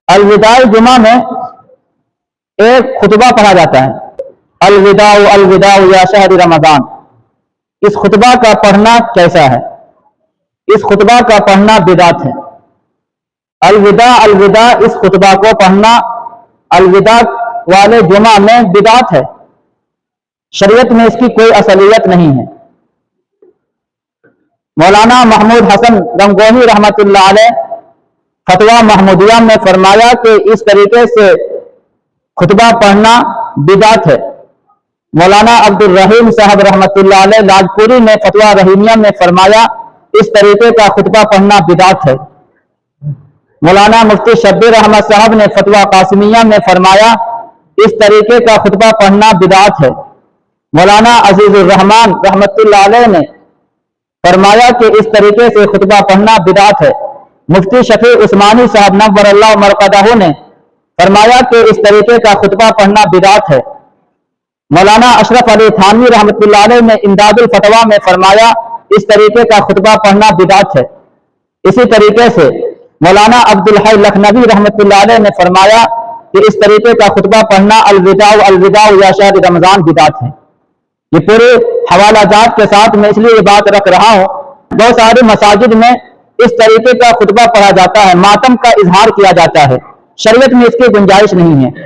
الوداع جمعہ میں ایک خطبہ پڑھا جاتا ہے، الوداع الوداع یا شہر رمضان۔ اس خطبہ کا پڑھنا کیسا ہے؟ اس خطبہ کا پڑھنا بدعت ہے۔ الوداع الوداع اس خطبہ کو پڑھنا الوداع والے جمعہ میں بدعت ہے، شریعت میں اس کی کوئی اصلیت نہیں ہے۔ مولانا محمود حسن گنگوہی رحمۃ اللہ علیہ فتویٰ محمودیہ میں فرمایا کہ اس طریقے سے خطبہ پڑھنا بدعت ہے۔ مولانا عبد الرحیم صاحب رحمۃ اللہ علیہ لاجپوری نے فتویٰ رحیمیہ میں فرمایا اس طریقے کا خطبہ پڑھنا بدعت ہے۔ مولانا مفتی شبیر احمد صاحب نے فتویٰ قاسمیہ میں فرمایا اس طریقے کا خطبہ پڑھنا بدعت ہے۔ مولانا عزیز الرحمان رحمۃ اللہ علیہ نے فرمایا کہ اس طریقے سے خطبہ پڑھنا بدعت ہے۔ مفتی شفیع عثمانی صاحب نور اللہ مرقدہ نے فرمایا کہ اس طریقے کا خطبہ پڑھنا بدعت ہے۔ مولانا اشرف علی تھانوی رحمۃ اللہ علیہ نے امداد الفتویٰ میں فرمایا اس طریقے کا خطبہ پڑھنا بدعت ہے۔ اسی طریقے سے مولانا عبدالحی لکھنوی رحمۃ اللہ علیہ نے فرمایا کہ اس طریقے کا خطبہ پڑھنا الوداع الوداع یا شہر رمضان بدعت ہے۔ یہ پورے حوالہ جات کے ساتھ میں اس لیے یہ بات رکھ رہا ہوں، بہت سارے مساجد میں اس طریقے کا خطبہ پڑھا جاتا ہے، ماتم کا اظہار کیا جاتا ہے، شریعت میں اس کی گنجائش نہیں ہے۔